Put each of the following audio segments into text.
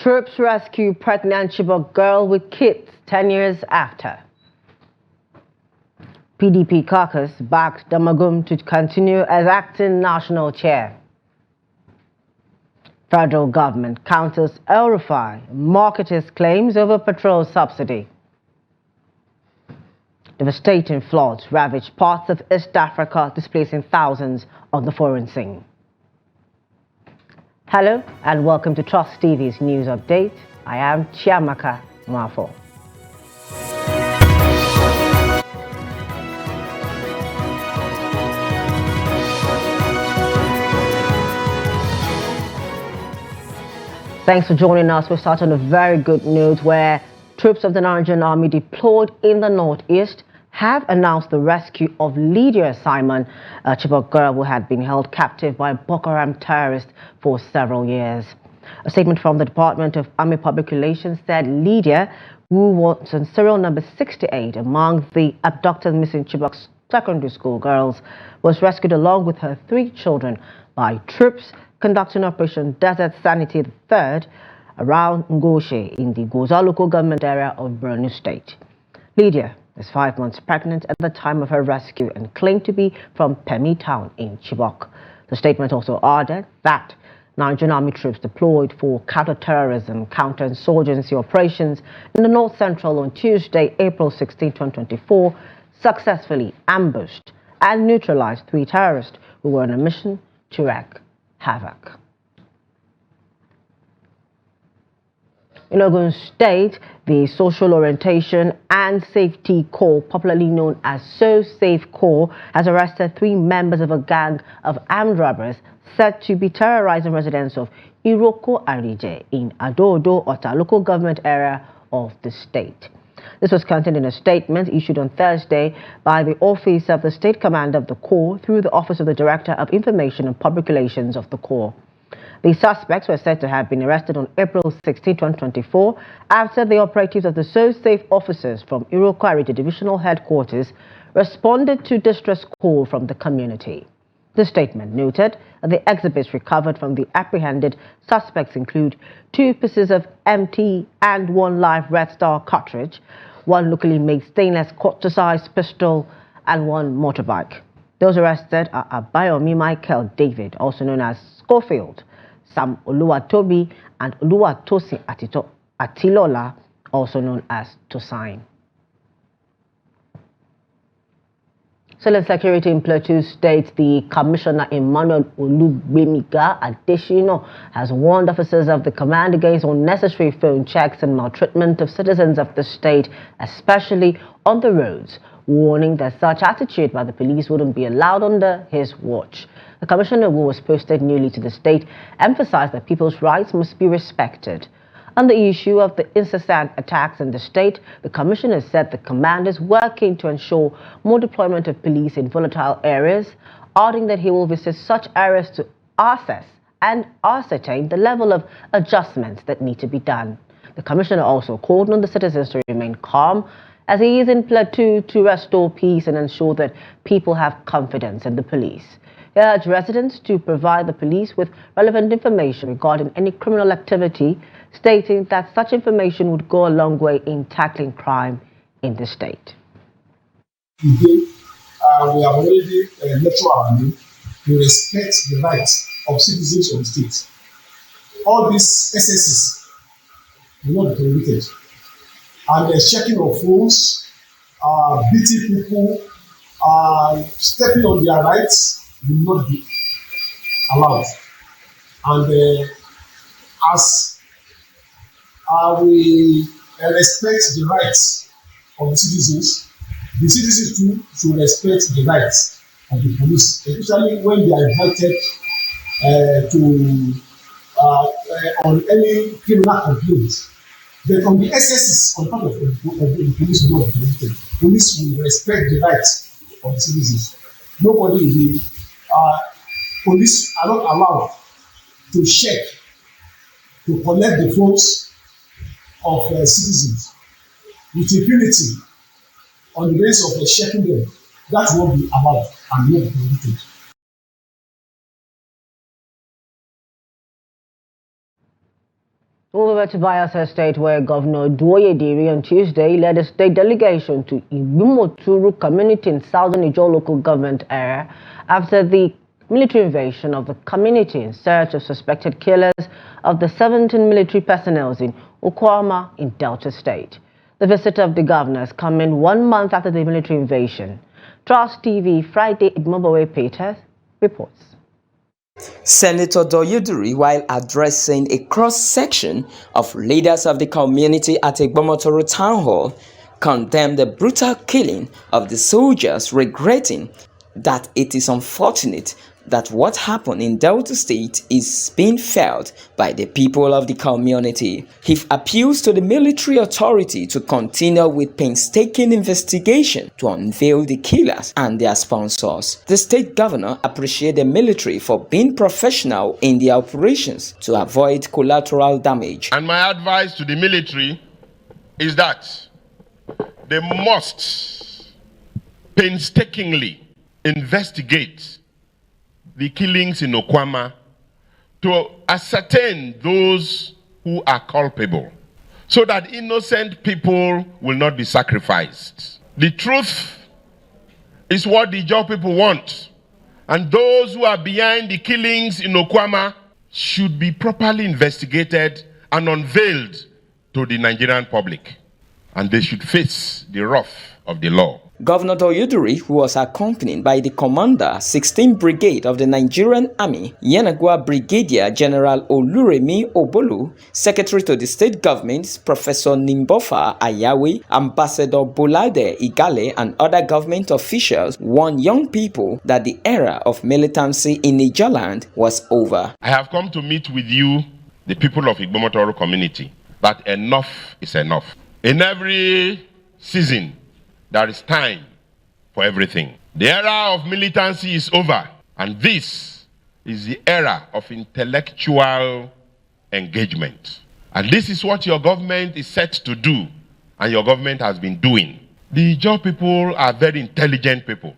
Troops rescue pregnant Chibok girl with kids 10 years after. PDP caucus backed Damagum to continue as acting national chair. Federal government counters El-Rufai marketers' claims over petrol subsidy. Devastating floods ravaged parts of East Africa, displacing thousands on the foreign scene. Hello and welcome to Trust TV's news update. I am Chiamaka Mwafo. Thanks for joining us. We'll start on a very good note where troops of the Nigerian Army deployed in the northeast have announced the rescue of Lydia Simon, a Chibok girl who had been held captive by Boko Haram terrorists for several years. A statement from the Department of Army Public Relations said Lydia, who was on serial number 68 among the abducted missing Chibok secondary school girls, was rescued along with her 3 children by troops conducting Operation Desert Sanity III around Ngoshe in the Goza local government area of Borno State. Lydia is 5 months pregnant at the time of her rescue and claimed to be from Pemi town in Chibok. The statement also added that Nigerian Army troops deployed for counter-terrorism, counter-insurgency operations in the north central on Tuesday, April 16, 2024, successfully ambushed and neutralized 3 terrorists who were on a mission to wreak havoc. In Ogun State, the Social Orientation and Safety Corps, popularly known as So Safe Corps, has arrested 3 members of a gang of armed robbers said to be terrorizing residents of Iroko Arije in Adodo, Ota local government area of the state. This was contained in a statement issued on Thursday by the Office of the State Commander of the Corps through the Office of the Director of Information and Public Relations of the Corps. The suspects were said to have been arrested on April 16, 2024, after the operatives of the So Safe officers from Iroko Arije Divisional Headquarters responded to distress call from the community. The statement noted that the exhibits recovered from the apprehended suspects include 2 pieces of MT and 1 live Red Star cartridge, 1 locally made stainless quarter-sized pistol, and 1 motorbike. Those arrested are Abayomi Michael David, also known as Schofield, Sam Oluwatobi, and Oluwatosin Atilola, also known as Tosain. Select Security in Plateau State, the Commissioner Emmanuel Olugbemiga Adesina has warned officers of the command against unnecessary phone checks and maltreatment of citizens of the state, especially on the roads, warning that such attitude by the police wouldn't be allowed under his watch. The Commissioner, who was posted newly to the state, emphasized that people's rights must be respected. On the issue of the incessant attacks in the state, the Commissioner said the command is working to ensure more deployment of police in volatile areas, adding that he will visit such areas to assess and ascertain the level of adjustments that need to be done. The Commissioner also called on the citizens to remain calm as he is in Plateau to restore peace and ensure that people have confidence in the police. He urged residents to provide the police with relevant information regarding any criminal activity, stating that such information would go a long way in tackling crime in the state. Today, we have already lectured our army to respect the rights of citizens of the state. All these SSs will not be permitted. And the checking of phones, beating people, stepping on their rights will not be allowed. And as we respect the rights of the citizens too should respect the rights of the police, especially when they are invited on any criminal complaint. But on the SSs, on top of the police will not be permitted. Police will respect the rights of the citizens. Nobody will be. Police are not allowed to check, to collect the phones of citizens with impunity on the basis of checking them. That won't be allowed and not be permitted. Over to Bayelsa State, where Governor Duoyediri on Tuesday led a state delegation to Ibumoturu community in southern Ijaw local government area after the military invasion of the community in search of suspected killers of the 17 military personnel in Okwama in Delta State. The visit of the governors come in 1 month after the military invasion. Trust TV Friday, Igmobowe Peters reports. Senator Doyuduri, while addressing a cross-section of leaders of the community at Igbomotoro Town Hall, condemned the brutal killing of the soldiers, regretting that it is unfortunate that what happened in Delta State is being felt by the people of the community. He appeals to the military authority to continue with painstaking investigation to unveil the killers and their sponsors. The state governor appreciated the military for being professional in their operations to avoid collateral damage. And my advice to the military is that they must painstakingly investigate the killings in Okwama to ascertain those who are culpable, so that innocent people will not be sacrificed. The truth is what the Ijaw people want, and those who are behind the killings in Okwama should be properly investigated and unveiled to the Nigerian public, and they should face the wrath of the law. Governor Doyuduri, who was accompanied by the Commander, 16th Brigade of the Nigerian Army, Yenagua Brigadier General Oluremi Obolu, Secretary to the State Government, Professor Nimbofa Ayawe, Ambassador Bolade Igale, and other government officials warned young people that the era of militancy in Nigerland was over. I have come to meet with you, the people of Igbomotoro community, that enough is enough. In every season, there is time for everything. The era of militancy is over, and this is the era of intellectual engagement. And this is what your government is set to do, and your government has been doing. The Ijaw people are very intelligent people.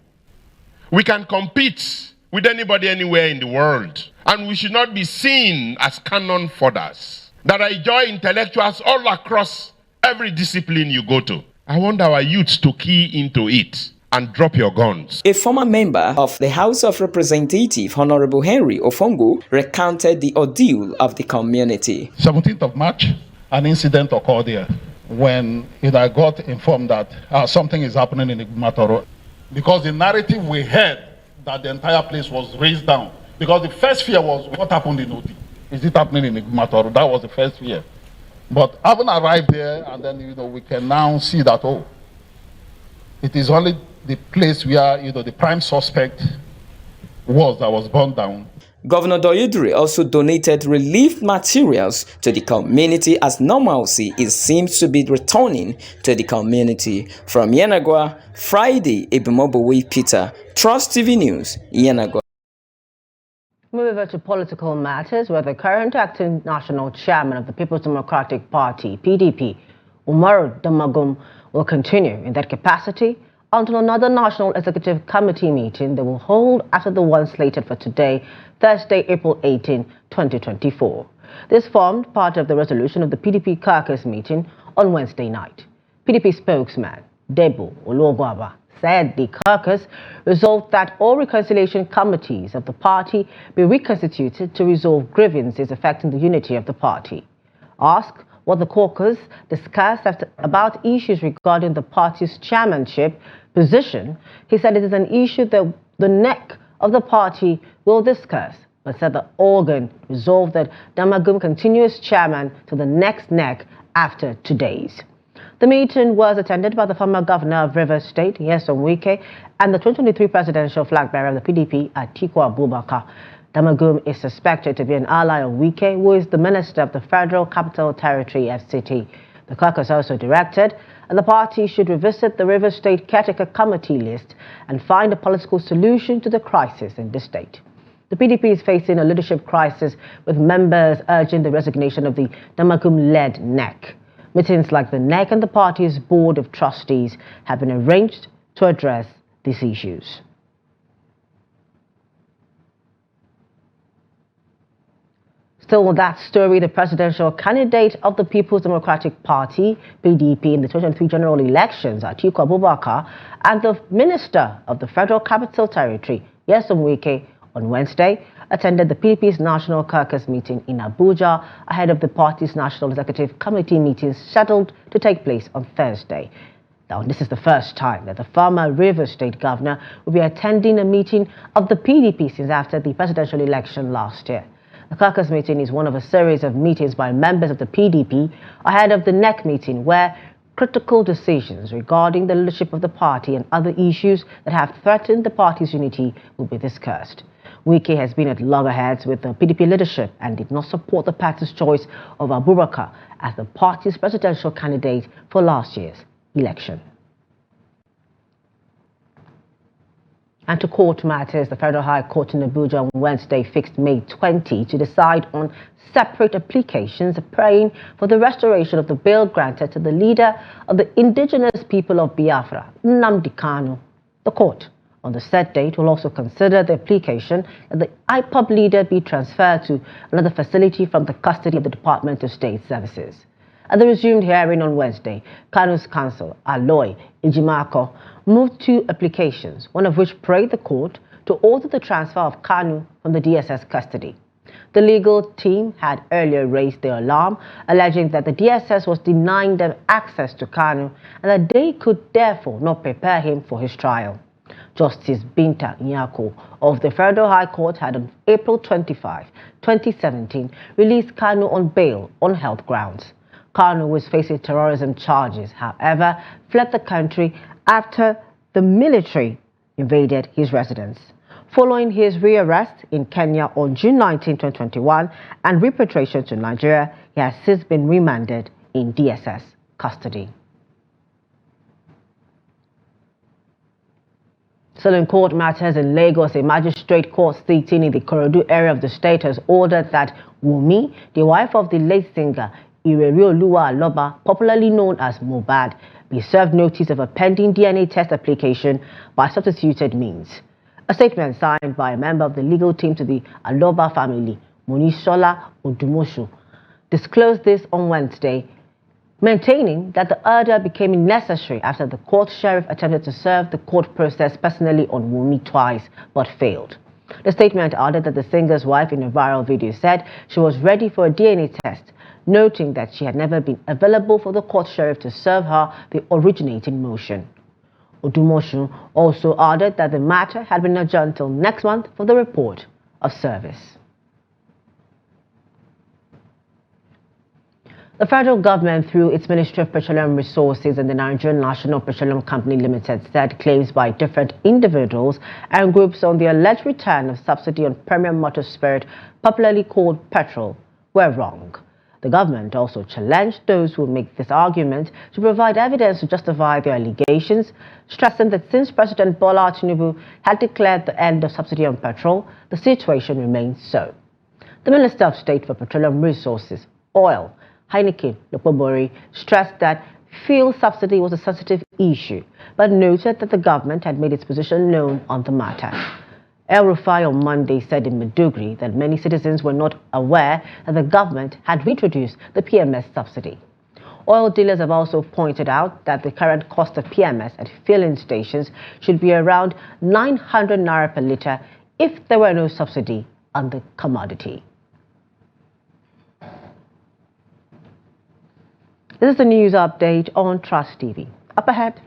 We can compete with anybody anywhere in the world, and we should not be seen as cannon fodders. There are Ijaw intellectuals all across every discipline you go to. I want our youth to key into it and drop your guns. A former member of the House of Representatives, Honorable Henry Ofongo, recounted the ordeal of the community. 17th of March, an incident occurred here when I got informed that something is happening in Igbomatoro. Because the narrative we heard that the entire place was raised down. Because the first fear was what happened in Odi. Is it happening in Igbomatoro? That was the first fear. But having arrived there, and then we can now see that it is only the place where the prime suspect was burned down. Governor Doyuduri also donated relief materials to the community as normalcy seems to be returning to the community. From Yenagua, Friday, Ibimobowe Peter, Trust TV News, Yenagua. Move over to political matters, where the current acting national chairman of the People's Democratic Party, PDP, Umaru Damagum, will continue in that capacity until another National Executive Committee meeting they will hold after the one slated for today, Thursday, April 18, 2024. This formed part of the resolution of the PDP caucus meeting on Wednesday night. PDP spokesman Debo Oluogwaba said the caucus resolved that all reconciliation committees of the party be reconstituted to resolve grievances affecting the unity of the party. Asked what the caucus discussed about issues regarding the party's chairmanship position, he said it is an issue that the neck of the party will discuss, but said the organ resolved that Damagum continue as chairman to the next neck after today's. The meeting was attended by the former governor of Rivers State, Nyesom Wike, and the 2023 presidential flag bearer of the PDP, Atiku Abubakar. Damagum is suspected to be an ally of Wike, who is the minister of the Federal Capital Territory, FCT. The caucus also directed that the party should revisit the Rivers State Caretaker Committee list and find a political solution to the crisis in the state. The PDP is facing a leadership crisis, with members urging the resignation of the Damagum-led NEC. Meetings like the NEC and the party's board of trustees have been arranged to address these issues. Still on that story, the presidential candidate of the People's Democratic Party, PDP, in the 2023 general elections, Atiku Abubakar, and the Minister of the Federal Capital Territory, Nyesom Wike, on Wednesday, attended the PDP's National Caucus meeting in Abuja ahead of the party's National Executive Committee meetings scheduled to take place on Thursday. Now, this is the first time that the former Rivers State Governor will be attending a meeting of the PDP since after the presidential election last year. The caucus meeting is one of a series of meetings by members of the PDP ahead of the NEC meeting, where critical decisions regarding the leadership of the party and other issues that have threatened the party's unity will be discussed. Wike has been at loggerheads with the PDP leadership and did not support the party's choice of Abubakar as the party's presidential candidate for last year's election. And to court matters, the Federal High Court in Abuja on Wednesday fixed May 20 to decide on separate applications praying for the restoration of the bail granted to the leader of the indigenous people of Biafra, Nnamdi Kanu. The court, on the set date, will also consider the application that the IPOB leader be transferred to another facility from the custody of the Department of State Services. At the resumed hearing on Wednesday, Kanu's counsel, Aloy Ejimako, moved two applications, one of which prayed the court to order the transfer of Kanu from the DSS custody. The legal team had earlier raised the alarm, alleging that the DSS was denying them access to Kanu and that they could therefore not prepare him for his trial. Justice Binta Nyako of the Federal High Court had on April 25, 2017, released Kanu on bail on health grounds. Kanu was facing terrorism charges, however, fled the country after the military invaded his residence. Following his rearrest in Kenya on June 19, 2021, and repatriation to Nigeria, he has since been remanded in DSS custody. Still in court matters in Lagos, a magistrate court sitting in the Ikorodu area of the state has ordered that Wumi, the wife of the late singer Irerioluwa Aloba, popularly known as Mohbad, be served notice of a pending DNA test application by substituted means. A statement signed by a member of the legal team to the Aloba family, Monisola Odumoshu, disclosed this on Wednesday, maintaining that the order became necessary after the court sheriff attempted to serve the court process personally on Wumi twice, but failed. The statement added that the singer's wife, in a viral video, said she was ready for a DNA test, noting that she had never been available for the court sheriff to serve her the originating motion. Odumoshu also added that the matter had been adjourned till next month for the report of service. The federal government, through its Ministry of Petroleum Resources and the Nigerian National Petroleum Company Limited, said claims by different individuals and groups on the alleged return of subsidy on premium motor spirit, popularly called petrol, were wrong. The government also challenged those who make this argument to provide evidence to justify their allegations, stressing that since President Bola Tinubu had declared the end of subsidy on petrol, the situation remains so. The Minister of State for Petroleum Resources, Oil, Heineken Lopobori, stressed that fuel subsidy was a sensitive issue, but noted that the government had made its position known on the matter. El Rufai on Monday said in Maiduguri that many citizens were not aware that the government had reintroduced the PMS subsidy. Oil dealers have also pointed out that the current cost of PMS at filling stations should be around 900 naira per litre if there were no subsidy on the commodity. This is the news update on Trust TV. Up ahead.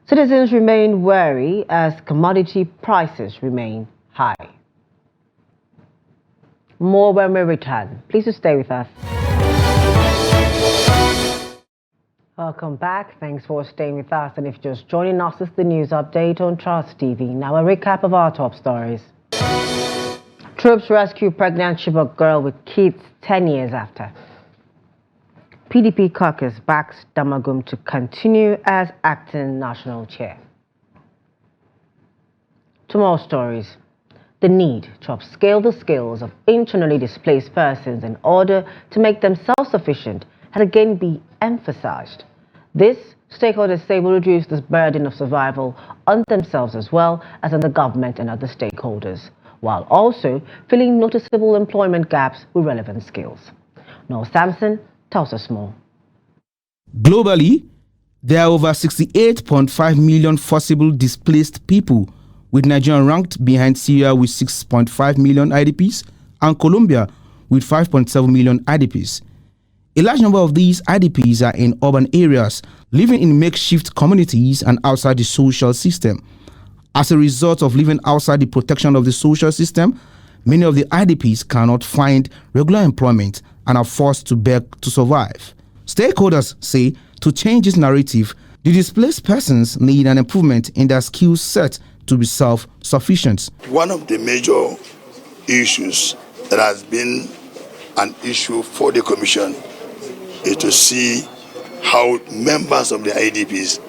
Citizens remain wary as commodity prices remain high. More when we return. Please do stay with us. Welcome back. Thanks for staying with us. And if you're just joining us, this is the news update on Trust TV. Now a recap of our top stories. Troops rescue pregnant Chibok girl with kids 10 years after. PDP caucus backs Damagum to continue as acting national chair. To more stories. The need to upscale the skills of internally displaced persons in order to make them self-sufficient has again been emphasized. This, stakeholders say, will reduce this burden of survival on themselves as well as on the government and other stakeholders. while also filling noticeable employment gaps with relevant skills. Noel Sampson tells us more. Globally, there are over 68.5 million forcible displaced people, with Nigeria ranked behind Syria with 6.5 million IDPs and Colombia with 5.7 million IDPs. A large number of these IDPs are in urban areas, living in makeshift communities and outside the social system. As a result of living outside the protection of the social system, many of the IDPs cannot find regular employment and are forced to beg to survive. Stakeholders say to change this narrative, the displaced persons need an improvement in their skill set to be self-sufficient. One of the major issues that has been an issue for the Commission is to see how members of the IDPs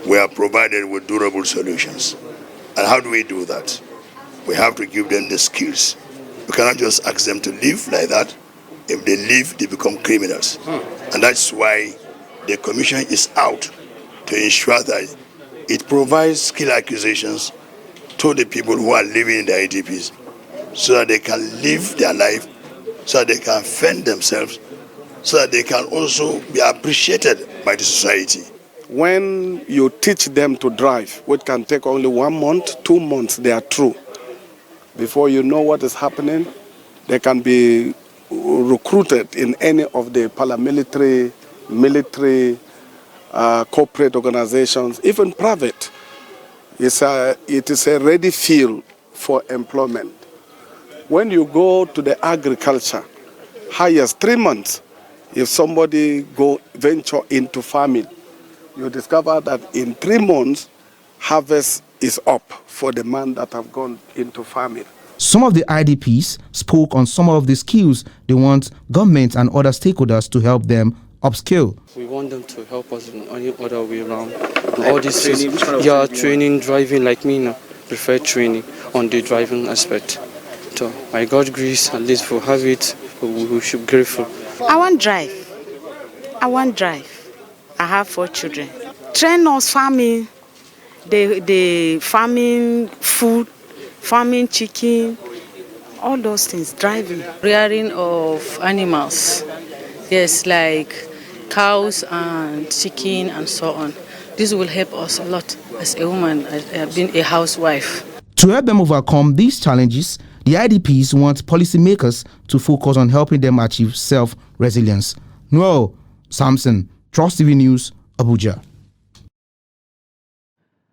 were provided with durable solutions. And how do we do that? We have to give them the skills. We cannot just ask them to live like that. If they leave, they become criminals. And that's why the Commission is out to ensure that it provides skill acquisitions to the people who are living in the IDPs so that they can live their life, so that they can fend themselves, so that they can also be appreciated by the society. When you teach them to drive, which can take only 1 month, 2 months, they are through. Before you know what is happening, they can be recruited in any of the paramilitary, military, corporate organizations, even private. It is a ready field for employment. When you go to the agriculture, highest 3 months, if somebody venture into farming, you discover that in 3 months, harvest is up for the man that have gone into farming. Some of the IDPs spoke on some of the skills they want government and other stakeholders to help them upskill. We want them to help us in any other way around. All this training, driving, like me now, prefer training on the driving aspect. So, by God's grace, at least we'll have it, we should be grateful. I want drive. I have 4 children. Train us farming, the farming food, farming chicken, all those things, driving. Rearing of animals, yes, like cows and chicken and so on. This will help us a lot as a woman. I have been a housewife. To help them overcome these challenges, the IDPs want policymakers to focus on helping them achieve self-resilience. Noel Sampson, Trust TV News, Abuja.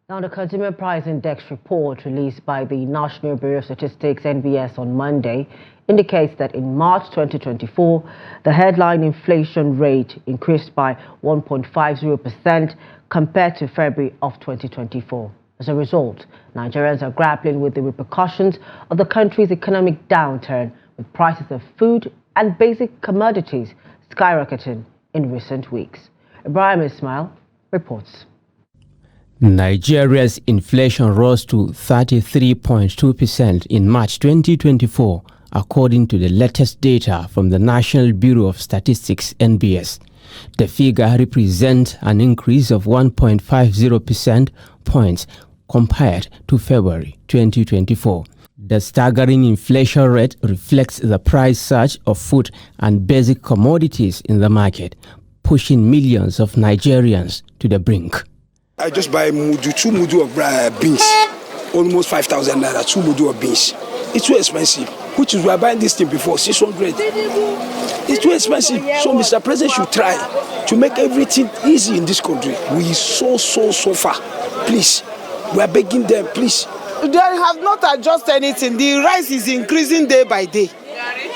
Now, the Consumer Price Index report released by the National Bureau of Statistics, NBS, on Monday indicates that in March 2024, the headline inflation rate increased by 1.50% compared to February of 2024. As a result, Nigerians are grappling with the repercussions of the country's economic downturn, with prices of food and basic commodities skyrocketing in recent weeks. Ibrahim Ismail reports. Nigeria's inflation rose to 33.2% in March 2024, according to the latest data from the National Bureau of Statistics, NBS. The figure represents an increase of 1.50% points compared to February 2024. The staggering inflation rate reflects the price surge of food and basic commodities in the market, pushing millions of Nigerians to the brink. I just buy 2 mudu of beans, almost 5,000 naira, 2 mudu of beans. It's too expensive, which is we are buying this thing before 600. It's too expensive. So Mr. President should try to make everything easy in this country. We so far. Please, we are begging them, please. They have not adjusted anything. The rice is increasing day by day.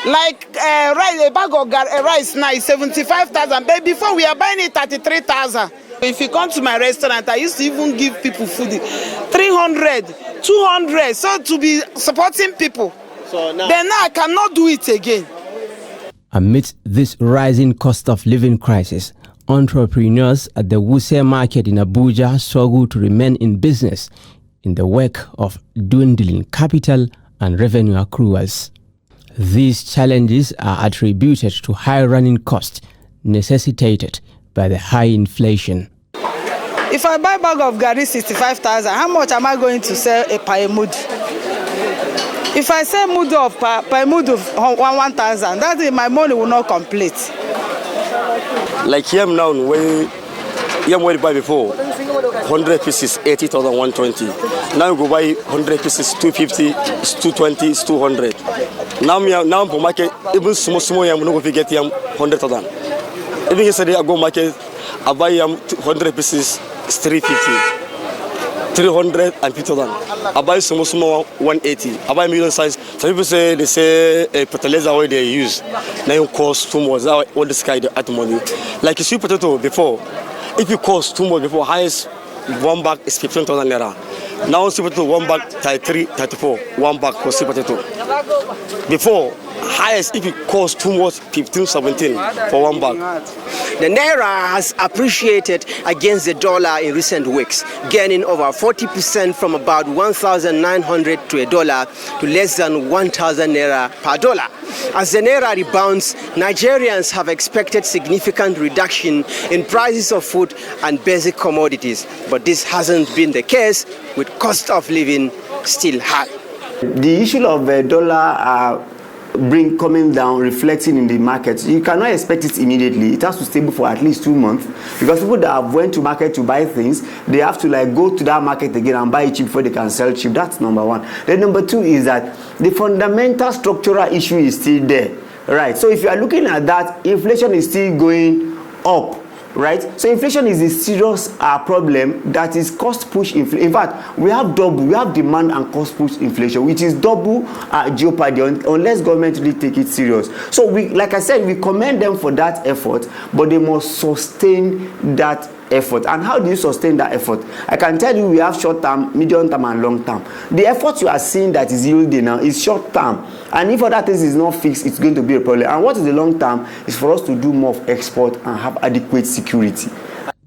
Like rice, a bag of rice now is 75,000, but before we are buying it 33,000. If you come to my restaurant, I used to even give people food 300, 200, so to be supporting people. So now I cannot do it again. Amidst this rising cost of living crisis, entrepreneurs at the Wuse market in Abuja struggle to remain in business in the wake of dwindling capital and revenue accruals. These challenges are attributed to high running costs necessitated by the high inflation. If I buy a bag of garri 65,000, how much am I going to sell a paemud? If I say mudu of per mudu of 1,000, that is my money will not complete. Like here now, where you buy before 100 pieces, 80,000, 120. Now you go buy 100 pieces, 250, it's 220, it's 200. Now for market, even small yam, no go get yam 100,000. Even yesterday I go market, I buy yam 100 pieces, it's 350. 350,000. I buy small 180. I buy medium size. Some people say they fertilizer oil they use. Now it costs too much. That's all this guy at money. Like a sweet potato before, if it costs too much before, highest one bag is 15,000 naira. Now sweet potato 1 bag 33, 34. 1 bag for sweet potato. Before highest if it costs too much 15, 17 for 1 bag. The naira has appreciated against the dollar in recent weeks, gaining over 40% from about 1,900 to $1 to less than 1,000 naira per dollar. As the naira rebounds, Nigerians have expected significant reduction in prices of food and basic commodities, but this hasn't been the case, with cost of living still high. The issue of the dollar coming down, reflecting in the market, you cannot expect it immediately. It has to stable for at least 2 months, because people that have went to market to buy things, they have to like go to that market again and buy it cheap before they can sell cheap. That's number one. Then number two is that the fundamental structural issue is still there, right? So if you are looking at that, inflation is still going up, right? So inflation is a serious problem that is cost push inflation. In fact, we have demand and cost push inflation, which is double jeopardy unless government really take it serious. So like I said, we commend them for that effort, but they must sustain that effort. And how do you sustain that effort? I can tell you we have short term, medium term and long term. The effort you are seeing that is yielding now is short term, and if other things is not fixed, it's going to be a problem. And what is the long term is for us to do more of export and have adequate security.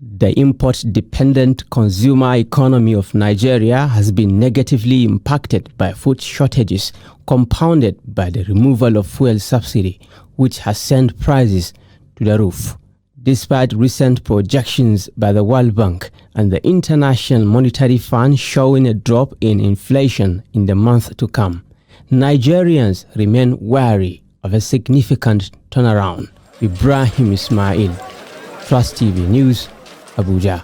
The import-dependent consumer economy of Nigeria has been negatively impacted by food shortages, compounded by the removal of fuel subsidy, which has sent prices to the roof. Despite recent projections by the World Bank and the International Monetary Fund showing a drop in inflation in the month to come, Nigerians remain wary of a significant turnaround. Ibrahim Ismail, Trust TV News, Abuja.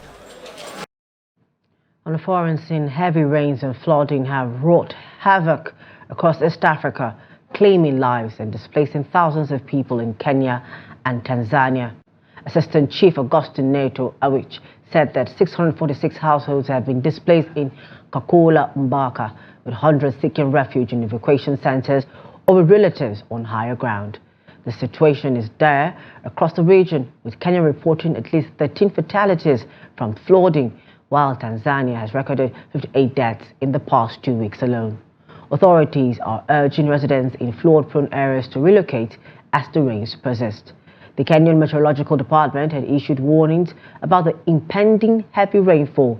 On the foreign scene, heavy rains and flooding have wrought havoc across East Africa, claiming lives and displacing thousands of people in Kenya and Tanzania. Assistant Chief Augustine Neto Awich said that 646 households have been displaced in Kakola Mbaka, with hundreds seeking refuge in evacuation centers or with relatives on higher ground. The situation is dire across the region, with Kenya reporting at least 13 fatalities from flooding, while Tanzania has recorded 58 deaths in the past 2 weeks alone. Authorities are urging residents in flood-prone areas to relocate as the rains persist. The Kenyan Meteorological Department had issued warnings about the impending heavy rainfall,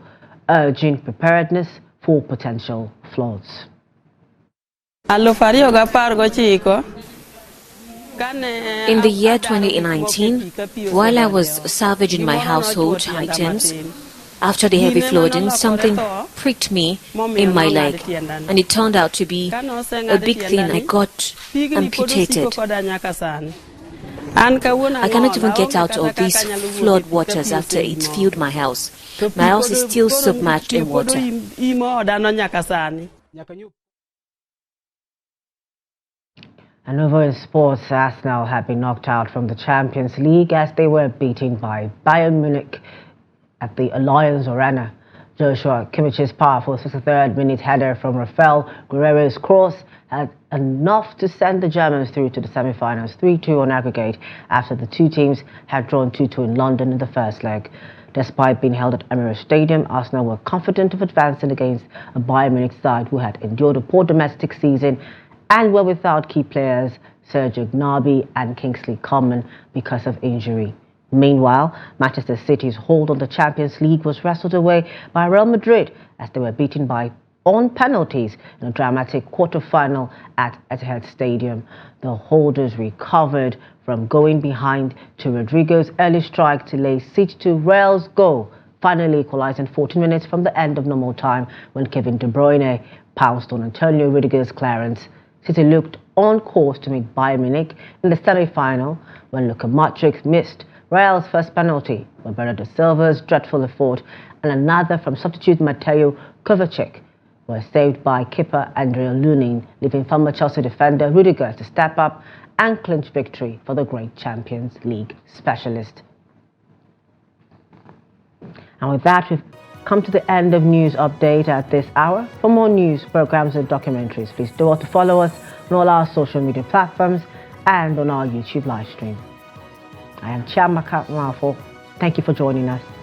urging preparedness for potential floods. In the year 2019, while I was salvaging my household items, after the heavy flooding, something pricked me in my leg, and it turned out to be a big thing. I got amputated. I cannot even get out of these flood waters after it filled my house. My house is still submerged in water. And over in sports, Arsenal have been knocked out from the Champions League as they were beaten by Bayern Munich at the Allianz Arena. Joshua Kimmich's powerful 63rd minute header from Rafael Guerrero's cross had enough to send the Germans through to the semi-finals 3-2 on aggregate after the two teams had drawn 2-2 in London in the first leg. Despite being held at Emirates Stadium, Arsenal were confident of advancing against a Bayern Munich side who had endured a poor domestic season and were without key players Serge Gnabry and Kingsley Coman because of injury. Meanwhile, Manchester City's hold on the Champions League was wrestled away by Real Madrid as they were beaten on penalties in a dramatic quarter-final at Etihad Stadium. The holders recovered from going behind to Rodrigo's early strike to lay siege to Real's goal, finally equalizing 14 minutes from the end of normal time when Kevin De Bruyne pounced on Antonio Rudiger's clearance. City looked on course to meet Bayern Munich in the semi-final when Luka Modric missed Real's first penalty, but Bernardo Silva's dreadful effort and another from substitute Mateo Kovacic were saved by keeper Andrea Lunin, leaving former Chelsea defender Rudiger to step up and clinch victory for the great Champions League specialist. And with that, we've come to the end of News Update at this hour. For more news, programs and documentaries, please do also follow us on all our social media platforms and on our YouTube live stream. I am Chiamaka Mwafo. Thank you for joining us.